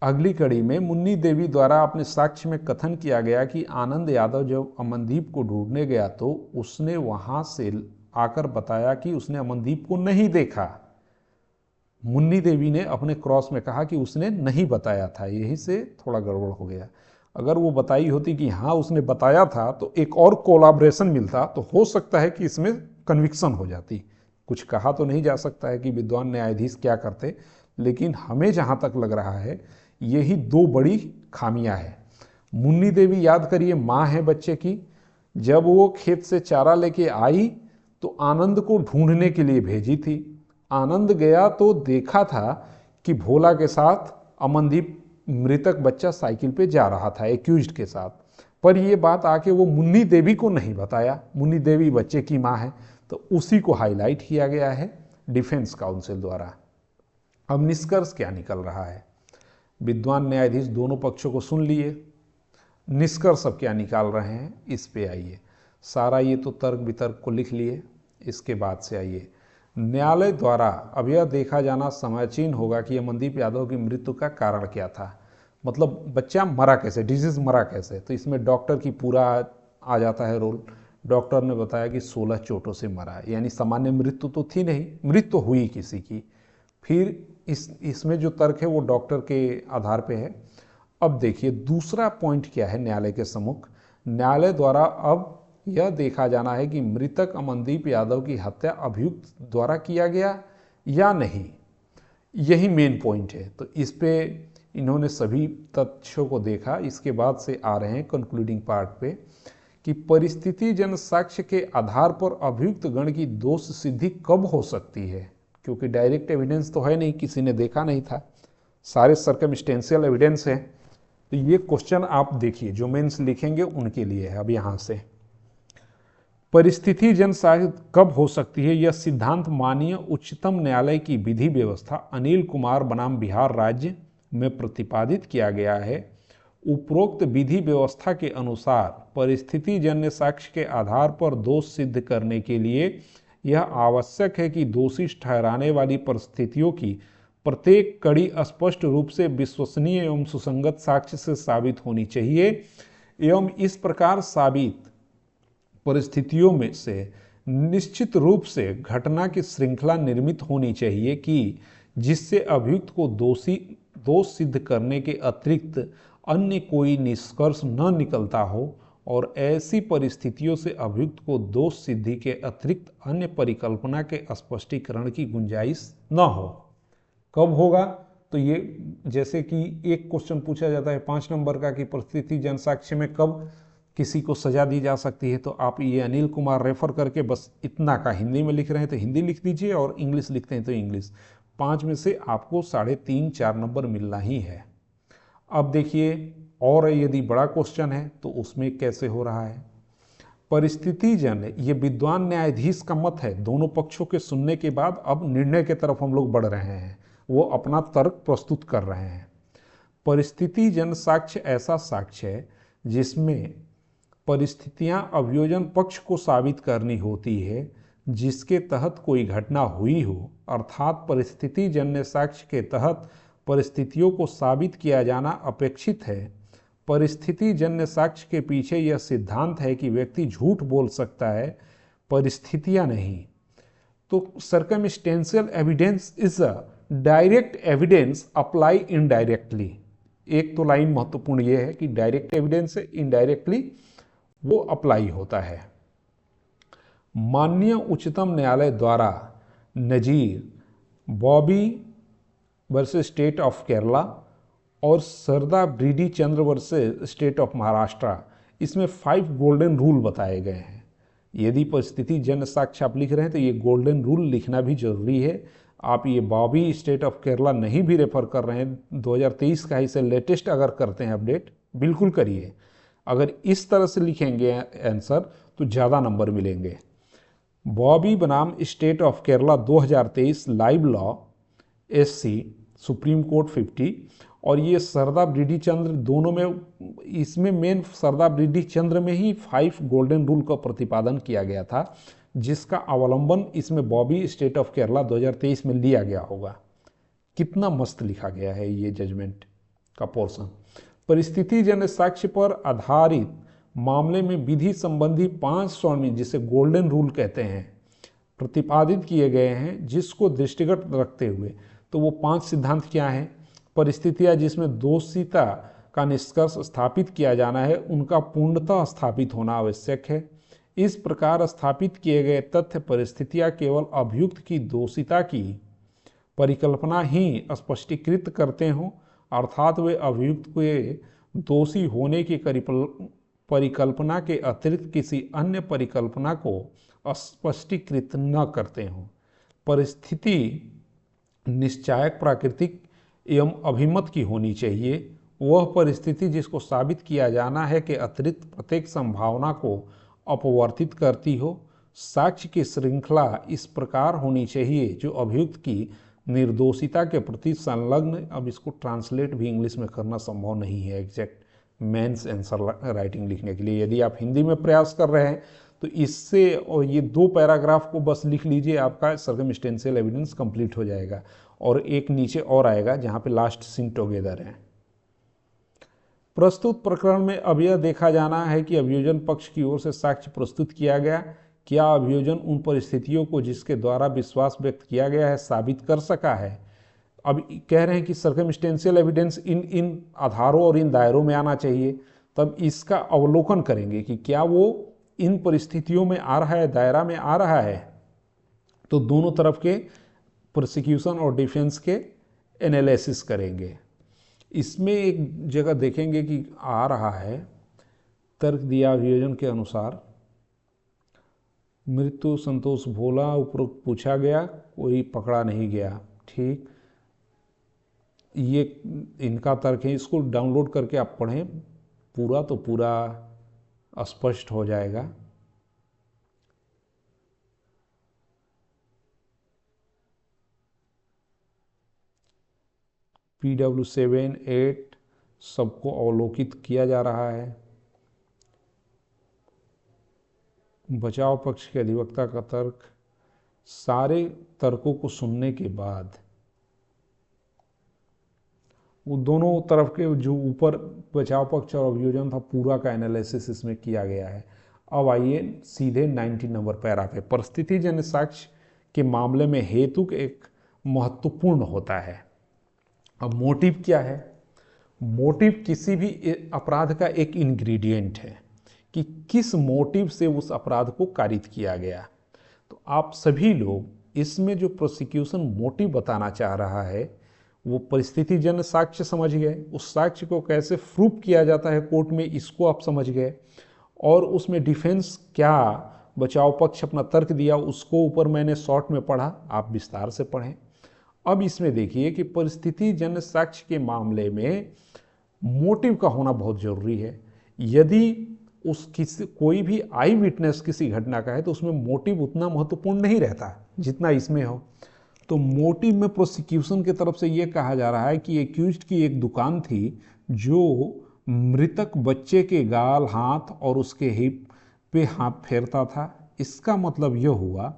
अगली कड़ी में मुन्नी देवी द्वारा अपने साक्ष्य में कथन किया गया कि आनंद यादव जब अमनदीप को ढूंढने गया तो उसने वहां से आकर बताया कि उसने अमनदीप को नहीं देखा। मुन्नी देवी ने अपने क्रॉस में कहा कि उसने नहीं बताया था, यही से थोड़ा गड़बड़ हो गया। अगर वो बताई होती कि हाँ उसने बताया था तो एक और कोलाब्रेशन मिलता, तो हो सकता है कि इसमें कन्विक्शन हो जाती। कुछ कहा तो नहीं जा सकता है कि विद्वान न्यायाधीश क्या करते, लेकिन हमें जहाँ तक लग रहा है यही दो बड़ी खामियां हैं। मुन्नी देवी, याद करिए, माँ है बच्चे की। जब वो खेत से चारा लेके आई तो आनंद को ढूंढने के लिए भेजी थी। आनंद गया तो देखा था कि भोला के साथ अमनदीप मृतक बच्चा साइकिल पे जा रहा था एक्यूज्ड के साथ, पर ये बात आके वो मुन्नी देवी को नहीं बताया। मुन्नी देवी बच्चे की माँ है, तो उसी को हाईलाइट किया गया है डिफेंस काउंसिल द्वारा। अब निष्कर्ष क्या निकल रहा है, विद्वान न्यायाधीश दोनों पक्षों को सुन लिए, निष्कर्ष अब क्या निकाल रहे हैं इस पे आइए। सारा ये तो तर्क वितर्क को लिख लिए, इसके बाद से आइए। न्यायालय द्वारा अब यह देखा जाना समयचीन होगा कि अमनदीप यादव की मृत्यु का कारण क्या था, मतलब बच्चा मरा कैसे, डिजीज मरा कैसे। तो इसमें डॉक्टर की पूरा आ जाता है रोल। डॉक्टर ने बताया कि 16 चोटों से मरा, यानी सामान्य मृत्यु तो थी नहीं, मृत्यु हुई किसी की। फिर इसमें जो तर्क है वो डॉक्टर के आधार पे है। अब देखिए दूसरा पॉइंट क्या है न्यायालय के सम्मुख। न्यायालय द्वारा अब यह देखा जाना है कि मृतक अमनदीप यादव की हत्या अभियुक्त द्वारा किया गया या नहीं, यही मेन पॉइंट है। तो इस पे इन्होंने सभी तथ्यों को देखा। इसके बाद से आ रहे हैं कंक्लूडिंग पार्ट पे कि परिस्थिति जन साक्ष्य के आधार पर अभियुक्त गण की दोष सिद्धि कब हो सकती है, क्योंकि डायरेक्ट एविडेंस तो है नहीं, किसी ने देखा नहीं था, सारे सर्कमस्टेंशियल एविडेंस है। तो ये क्वेश्चन आप देखिए जो मेंस लिखेंगे उनके लिए है। अब यहाँ से परिस्थिति जन साक्ष्य कब हो सकती है, यह सिद्धांत माननीय उच्चतम न्यायालय की विधि व्यवस्था अनिल कुमार बनाम बिहार राज्य में प्रतिपादित किया गया है। उपरोक्त विधि व्यवस्था के अनुसार परिस्थिति जन्य साक्ष्य के आधार पर दोष सिद्ध करने के लिए यह आवश्यक है कि दोषी ठहराने वाली परिस्थितियों की प्रत्येक कड़ी स्पष्ट रूप से विश्वसनीय एवं सुसंगत साक्ष्य से साबित होनी चाहिए एवं इस प्रकार साबित परिस्थितियों में से निश्चित रूप से घटना की श्रृंखला निर्मित होनी चाहिए कि जिससे अभियुक्त को दोष सिद्ध करने के अतिरिक्त अन्य कोई निष्कर्ष न निकलता हो और ऐसी परिस्थितियों से अभियुक्त को दोष सिद्धि के अतिरिक्त अन्य परिकल्पना के स्पष्टीकरण की गुंजाइश न हो। कब होगा, तो ये जैसे कि एक क्वेश्चन पूछा जाता है 5 नंबर का कि परिस्थिति जन साक्ष्य में कब किसी को सजा दी जा सकती है, तो आप ये अनिल कुमार रेफर करके बस इतना का हिंदी में लिख रहे हैं तो हिंदी लिख दीजिए और इंग्लिश लिखते हैं तो इंग्लिश। 5 में से आपको 3.5-4 नंबर मिलना ही है। अब देखिए और यदि बड़ा क्वेश्चन है तो उसमें कैसे हो रहा है। परिस्थिति जन ये विद्वान न्यायाधीश का मत है, दोनों पक्षों के सुनने के बाद अब निर्णय की तरफ हम लोग बढ़ रहे हैं, वो अपना तर्क प्रस्तुत कर रहे हैं। परिस्थिति जन साक्ष्य ऐसा साक्ष्य है जिसमें परिस्थितियां अभियोजन पक्ष को साबित करनी होती है जिसके तहत कोई घटना हुई हो, अर्थात परिस्थिति जन्य साक्ष्य के तहत परिस्थितियों को साबित किया जाना अपेक्षित है। परिस्थिति जन्य साक्ष्य के पीछे यह सिद्धांत है कि व्यक्ति झूठ बोल सकता है, परिस्थितियां नहीं। तो circumstantial evidence is a direct evidence apply indirectly. एक तो लाइन महत्वपूर्ण यह है कि डायरेक्ट एविडेंस से इनडायरेक्टली वो अप्लाई होता है। माननीय उच्चतम न्यायालय द्वारा नजीर, Bobby versus state of Kerala और Sarda Birdhichand versus state of Maharashtra, इसमें 5 गोल्डन रूल बताए गए हैं। यदि परिस्थिति जन साक्ष्य आप लिख रहे हैं तो ये गोल्डन रूल लिखना भी जरूरी है। आप ये बॉबी स्टेट ऑफ केरला नहीं भी रेफर कर रहे हैं, 2023 का इसे लेटेस्ट अगर करते हैं अपडेट, बिल्कुल करिए। अगर इस तरह से लिखेंगे आंसर तो ज़्यादा नंबर मिलेंगे। बॉबी बनाम state of Kerala 2023 live law SC supreme court 50 और ये सरदा ब्रीडी चंद्र, दोनों में इसमें मेन सरदा ब्रीडी चंद्र में ही 5 गोल्डन रूल का प्रतिपादन किया गया था जिसका अवलंबन इसमें बॉबी स्टेट ऑफ केरला 2023 में लिया गया होगा। कितना मस्त लिखा गया है ये जजमेंट का पोर्शन। परिस्थिति जन्य साक्ष्य पर आधारित मामले में विधि संबंधी 5 स्वामी, जिसे गोल्डन रूल कहते हैं, प्रतिपादित किए गए हैं जिसको दृष्टिगत रखते हुए। तो वो 5 सिद्धांत क्या हैं? परिस्थितियां जिसमें दोषिता का निष्कर्ष स्थापित किया जाना है उनका पूर्णतः स्थापित होना आवश्यक है। इस प्रकार स्थापित किए गए तथ्य परिस्थितियां केवल अभियुक्त की दोषिता की परिकल्पना ही स्पष्टीकृत करते हों, अर्थात वे अभियुक्त के दोषी होने की परिकल्पना के अतिरिक्त किसी अन्य परिकल्पना को स्पष्टीकृत न करते हों। परिस्थिति निश्चायक, प्राकृतिक एवं अभिमत की होनी चाहिए। वह परिस्थिति जिसको साबित किया जाना है के अतिरिक्त प्रत्येक संभावना को अपवर्तित करती हो। साक्ष्य की श्रृंखला इस प्रकार होनी चाहिए जो अभियुक्त की निर्दोषिता के प्रति संलग्न। अब इसको ट्रांसलेट भी इंग्लिश में करना संभव नहीं है एग्जैक्ट मेंस आंसर राइटिंग लिखने के लिए। यदि आप हिंदी में प्रयास कर रहे हैं तो इससे और ये 2 पैराग्राफ को बस लिख लीजिए, आपका सर्कमस्टेंशियल एविडेंस कंप्लीट हो जाएगा। और एक नीचे और आएगा जहाँ पे लास्ट सीन टुगेदर है। प्रस्तुत प्रकरण में अब यह देखा जाना है कि अभियोजन पक्ष की ओर से साक्ष्य प्रस्तुत किया गया, क्या अभियोजन उन परिस्थितियों को जिसके द्वारा विश्वास व्यक्त किया गया है साबित कर सका है। अब कह रहे हैं कि सर्कमस्टेंशियल एविडेंस इन इन आधारों और इन दायरों में आना चाहिए, तब इसका अवलोकन करेंगे कि क्या वो इन परिस्थितियों में आ रहा है, दायरा में आ रहा है। तो दोनों तरफ के प्रोसिक्यूशन और डिफेंस के एनालिसिस करेंगे। इसमें एक जगह देखेंगे कि आ रहा है, तर्क दिया अभियोजन के अनुसार मृत्यु संतोष भोला उपरोक्त पूछा गया, कोई पकड़ा नहीं गया। ठीक, ये इनका तर्क है, इसको डाउनलोड करके आप पढ़ें पूरा, तो पूरा स्पष्ट हो जाएगा। PW 7, 8 सबको अवलोकित किया जा रहा है। बचाव पक्ष के अधिवक्ता का तर्क, सारे तर्कों को सुनने के बाद वो दोनों तरफ के जो ऊपर बचाव पक्ष और अभियोजन था, पूरा का एनालिसिस इसमें किया गया है। अब आइए सीधे 19 नंबर पैरा पे। परिस्थितिजन्य साक्ष्य के मामले में हेतुक एक महत्वपूर्ण होता है। अब मोटिव क्या है? मोटिव किसी भी अपराध का एक इंग्रेडिएंट है कि किस मोटिव से उस अपराध को कारित किया गया। तो आप सभी लोग इसमें जो प्रोसिक्यूशन मोटिव बताना चाह रहा है वो परिस्थितिजन्य साक्ष्य समझ गए, उस साक्ष्य को कैसे प्रूफ किया जाता है कोर्ट में इसको आप समझ गए, और उसमें डिफेंस क्या बचाव पक्ष अपना तर्क दिया उसको ऊपर मैंने शॉर्ट में पढ़ा, आप विस्तार से पढ़ें। अब इसमें देखिए कि परिस्थितिजन्य साक्ष्य के मामले में मोटिव का होना बहुत जरूरी है। यदि कोई भी आई विटनेस किसी घटना का है तो उसमें मोटिव उतना महत्वपूर्ण नहीं रहता जितना इसमें हो। तो मोटिव में प्रोसिक्यूशन की तरफ से ये कहा जा रहा है कि एक्यूज्ड की एक दुकान थी जो मृतक बच्चे के गाल, हाथ और उसके हिप पे हाथ फेरता था। इसका मतलब यह हुआ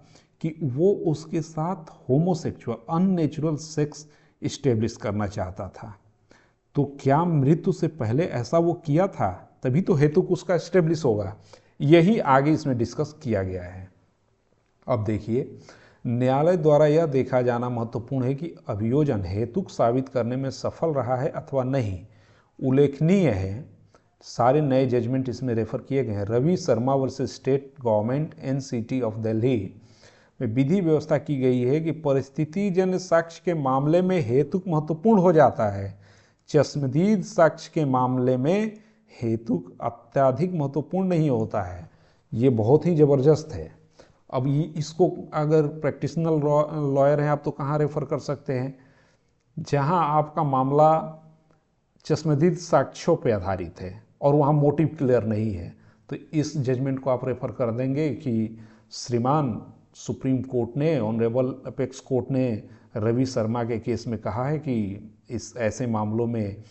कि वो उसके साथ होमोसेक्सुअल अननेचुरल सेक्स इस्टेब्लिश करना चाहता था। तो क्या मृत्यु से पहले ऐसा वो किया था? तभी तो हेतुक उसका इस्टेब्लिश होगा। यही आगे इसमें डिस्कस किया गया है। अब देखिए, न्यायालय द्वारा यह देखा जाना महत्वपूर्ण है कि अभियोजन हेतुक साबित करने में सफल रहा है अथवा नहीं। उल्लेखनीय है, सारे नए जजमेंट इसमें रेफर किए गए हैं। Ravi Sharma versus state government NCT of Delhi में विधि व्यवस्था की गई है कि परिस्थितिजन्य साक्ष्य के मामले में हेतुक महत्वपूर्ण हो जाता है, चश्मदीद साक्ष्य के मामले में हेतुक अत्यधिक महत्वपूर्ण नहीं होता है। ये बहुत ही ज़बरदस्त है। अब ये इसको अगर प्रैक्टिशनल लॉयर हैं आप तो कहाँ रेफर कर सकते हैं? जहाँ आपका मामला चश्मदीद साक्ष्यों पर आधारित है और वहाँ मोटिव क्लियर नहीं है, तो इस जजमेंट को आप रेफर कर देंगे कि श्रीमान सुप्रीम कोर्ट ने, ऑनरेबल अपेक्स कोर्ट ने रवि शर्मा के केस में कहा है कि इस ऐसे मामलों में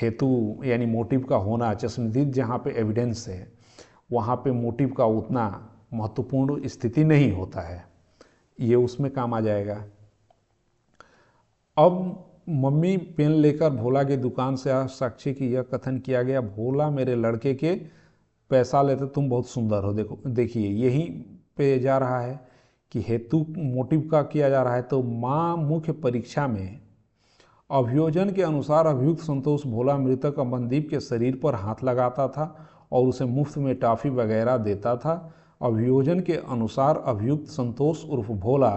हेतु यानी मोटिव का होना, चश्मदीद जहाँ पे एविडेंस है वहाँ पे मोटिव का उतना महत्वपूर्ण स्थिति नहीं होता है। ये उसमें काम आ जाएगा। अब मम्मी पेन लेकर भोला की दुकान से साक्षी की यह कथन किया गया, भोला मेरे लड़के के पैसा लेते, तुम बहुत सुंदर हो। देखो देखिए यहीं पे जा रहा है कि हेतु मोटिव का किया जा रहा है। तो मां मुख्य परीक्षा में अभियोजन के अनुसार अभियुक्त संतोष भोला मृतक अमनदीप के शरीर पर हाथ लगाता था और उसे मुफ्त में टॉफी वगैरह देता था। अभियोजन के अनुसार अभियुक्त संतोष उर्फ भोला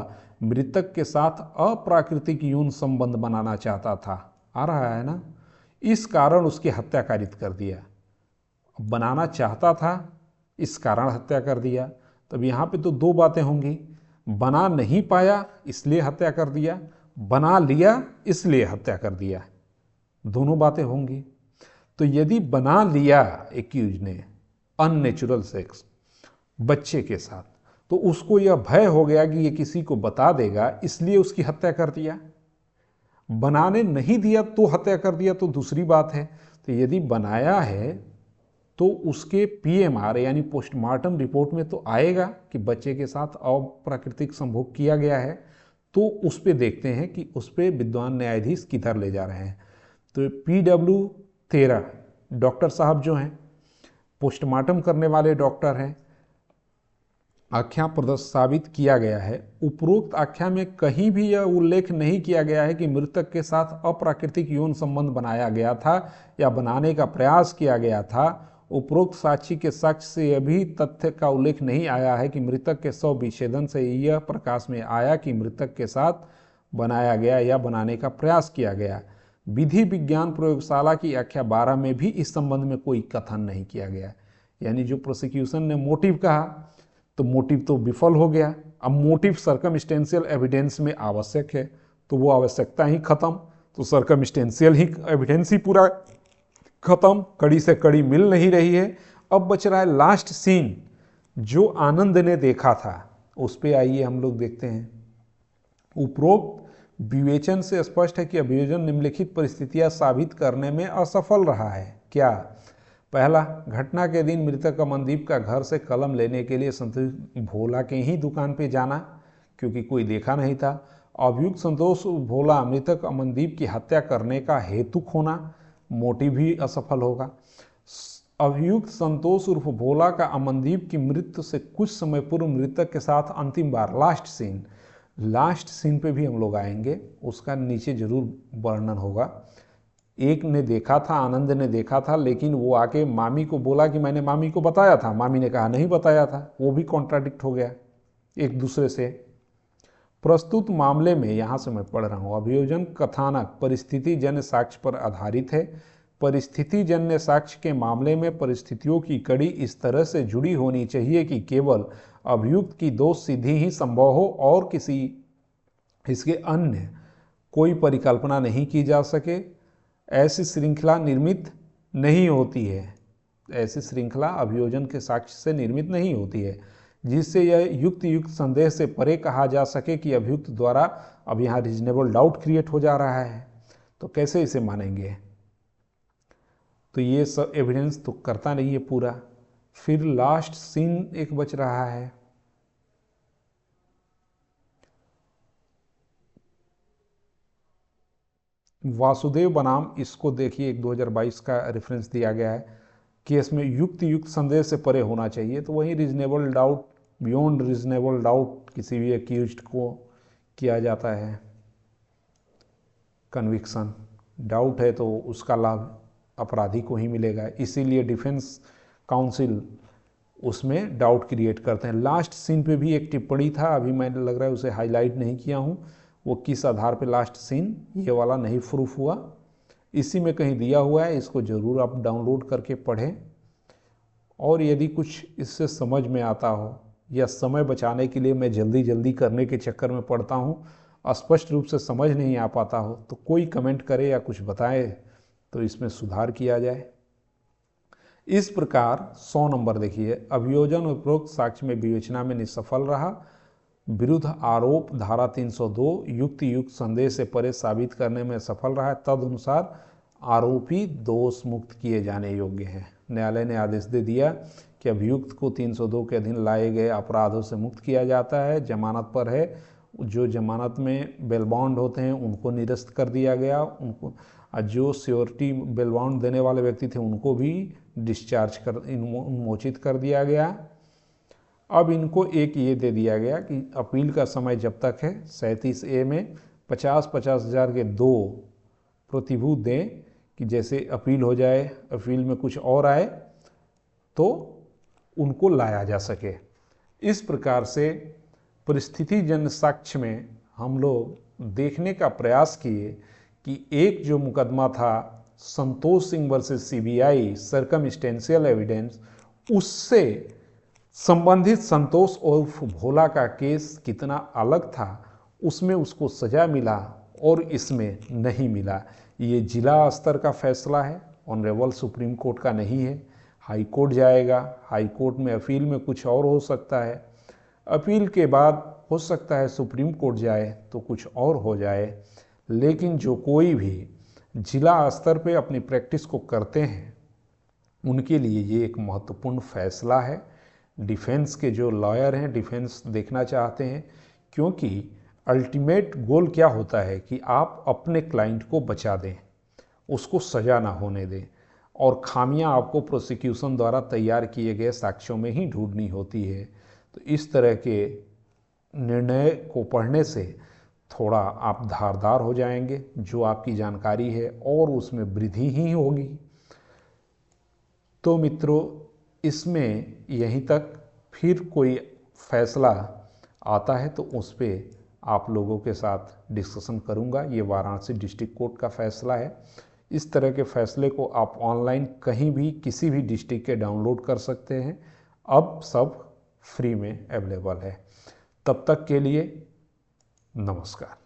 मृतक के साथ अप्राकृतिक यौन संबंध बनाना चाहता था। आ रहा है ना? इस कारण उसकी हत्या कारित कर दिया। बनाना चाहता था, इस कारण हत्या कर दिया। तब यहाँ पे तो दो बातें होंगी, बना नहीं पाया इसलिए हत्या कर दिया, बना लिया इसलिए हत्या कर दिया, दोनों बातें होंगी। तो यदि बना लिया एक्यूज ने अननेचुरल सेक्स बच्चे के साथ, तो उसको यह भय हो गया कि ये किसी को बता देगा, इसलिए उसकी हत्या कर दिया। बनाने नहीं दिया तो हत्या कर दिया तो दूसरी बात है। तो यदि बनाया है तो उसके PMR यानी पोस्टमार्टम रिपोर्ट में तो आएगा कि बच्चे के साथ अप्राकृतिक संभोग किया गया है। तो उस पर देखते हैं कि उस पर विद्वान न्यायाधीश किधर ले जा रहे हैं। तो PW 13 डॉक्टर साहब जो हैं, पोस्टमार्टम करने वाले डॉक्टर हैं, आख्या साबित किया गया है। उपरोक्त आख्या में कहीं भी यह उल्लेख नहीं किया गया है कि मृतक के साथ अप्राकृतिक यौन संबंध बनाया गया था या बनाने का प्रयास किया गया था। उपरोक्त साक्षी के साक्ष्य से यह भी तथ्य का उल्लेख नहीं आया है कि मृतक के शव विच्छेदन से यह प्रकाश में आया कि मृतक के साथ बनाया गया या बनाने का प्रयास किया गया। विधि विज्ञान प्रयोगशाला की आख्या 12 में भी इस संबंध में कोई कथन नहीं किया गया। यानी जो प्रोसिक्यूशन ने मोटिव कहा तो मोटिव तो विफल हो गया। अब मोटिव सर्कमस्टेंशियल एविडेंस में आवश्यक है तो वो आवश्यकता ही खत्म, तो सर्कमस्टेंशियल ही एविडेंस ही पूरा खत्म, कड़ी से कड़ी मिल नहीं रही है। अब बच रहा है लास्ट सीन जो आनंद ने देखा था, उस पे आइए हम लोग देखते हैं। उपरोक्त विवेचन से स्पष्ट है कि अभियोजन निम्नलिखित परिस्थितियां साबित करने में असफल रहा है। क्या? पहला, घटना के दिन मृतक अमनदीप का घर से कलम लेने के लिए संतोष भोला के ही दुकान पे जाना, क्योंकि कोई देखा नहीं था। अभियुक्त संतोष भोला मृतक अमनदीप की हत्या करने का हेतु खोना, मोटिव भी असफल होगा। अभियुक्त संतोष उर्फ भोला का अमनदीप की मृत्यु से कुछ समय पूर्व मृतक के साथ अंतिम बार लास्ट सीन पे भी हम लोग आएंगे, उसका नीचे जरूर वर्णन होगा। एक ने देखा था, आनंद ने देखा था, लेकिन वो आके मामी को बोला कि मैंने मामी को बताया था, मामी ने कहा नहीं बताया था, वो भी कॉन्ट्राडिक्ट हो गया एक दूसरे से। प्रस्तुत मामले में, यहाँ से मैं पढ़ रहा हूँ, अभियोजन कथानक परिस्थिति जन्य साक्ष्य पर आधारित है। परिस्थिति जन्य साक्ष्य के मामले में परिस्थितियों की कड़ी इस तरह से जुड़ी होनी चाहिए कि केवल अभियुक्त की दोष सिद्धि ही संभव हो और किसी इसके अन्य कोई परिकल्पना नहीं की जा सके। ऐसी श्रृंखला निर्मित नहीं होती है, ऐसी श्रृंखला अभियोजन के साक्ष्य से निर्मित नहीं होती है जिससे यह युक्त संदेह से परे कहा जा सके कि अभियुक्त द्वारा अब यहाँ रीजनेबल डाउट क्रिएट हो जा रहा है। तो कैसे इसे मानेंगे? तो ये सब एविडेंस तो करता नहीं है पूरा। फिर लास्ट सीन एक बच रहा है, वासुदेव बनाम, इसको देखिए, एक 2022 का रेफरेंस दिया गया है। केस में युक्त संदेह से परे होना चाहिए, तो वही reasonable doubt, beyond reasonable doubt किसी भी अक्यूज्ड को किया जाता है। कन्विक्शन डाउट है तो उसका लाभ अपराधी को ही मिलेगा, इसीलिए डिफेंस काउंसिल उसमें डाउट क्रिएट करते हैं। लास्ट सीन पे भी एक टिप्पणी था, अभी मैंने लग रहा है उसे हाईलाइट नहीं किया हूँ, वो किस आधार पे लास्ट सीन ये वाला नहीं प्रूफ हुआ, इसी में कहीं दिया हुआ है, इसको ज़रूर आप डाउनलोड करके पढ़ें। और यदि कुछ इससे समझ में आता हो या समय बचाने के लिए मैं जल्दी करने के चक्कर में पढ़ता हूँ, स्पष्ट रूप से समझ नहीं आ पाता हो, तो कोई कमेंट करे या कुछ बताए तो इसमें सुधार किया जाए। इस प्रकार 100 नंबर देखिए, अभियोजन उपरोक्त साक्ष्य में विवेचना में निष्फल रहा। विरुद्ध आरोप धारा 302 युक्त संदेह से परे साबित करने में सफल रहा है। तदनुसार आरोपी दोष मुक्त किए जाने योग्य है। न्यायालय ने आदेश दे दिया कि अभियुक्त को 302 के अधीन लाए गए अपराधों से मुक्त किया जाता है। जमानत पर है, जो जमानत में बेल बॉन्ड होते हैं उनको निरस्त कर दिया गया, उनको जो श्योरिटी बेल बॉन्ड देने वाले व्यक्ति थे उनको भी डिस्चार्ज कर उन्मोचित कर दिया गया। अब इनको एक ये दे दिया गया कि अपील का समय जब तक है 37A में 50-50 हज़ार के 2 प्रतिभूत दें कि जैसे अपील हो जाए, अपील में कुछ और आए तो उनको लाया जा सके। इस प्रकार से परिस्थितिजन्य साक्ष्य में हम लोग देखने का प्रयास किए कि एक जो मुकदमा था Santosh Singh versus CBI circumstantial evidence, उससे संबंधित संतोष उर्फ भोला का केस कितना अलग था, उसमें उसको सजा मिला और इसमें नहीं मिला। ये जिला स्तर का फैसला है, ऑनरेबल सुप्रीम कोर्ट का नहीं है। हाई कोर्ट जाएगा, हाई कोर्ट में अपील में कुछ और हो सकता है, अपील के बाद हो सकता है सुप्रीम कोर्ट जाए तो कुछ और हो जाए। लेकिन जो कोई भी जिला स्तर पे अपनी प्रैक्टिस को करते हैं उनके लिए ये एक महत्वपूर्ण फैसला है। डिफेंस के जो लॉयर हैं, डिफेंस देखना चाहते हैं, क्योंकि अल्टीमेट गोल क्या होता है कि आप अपने क्लाइंट को बचा दें, उसको सजा ना होने दें, और खामियां आपको प्रोसिक्यूशन द्वारा तैयार किए गए साक्ष्यों में ही ढूंढनी होती है। तो इस तरह के निर्णय को पढ़ने से थोड़ा आप धारदार हो जाएंगे, जो आपकी जानकारी है और उसमें वृद्धि ही होगी। तो मित्रों, इसमें यहीं तक, फिर कोई फैसला आता है तो उस पर आप लोगों के साथ डिस्कशन करूंगा। ये वाराणसी डिस्ट्रिक्ट कोर्ट का फैसला है। इस तरह के फैसले को आप ऑनलाइन कहीं भी किसी भी डिस्ट्रिक्ट के डाउनलोड कर सकते हैं। अब सब फ्री में अवेलेबल है। तब तक के लिए नमस्कार।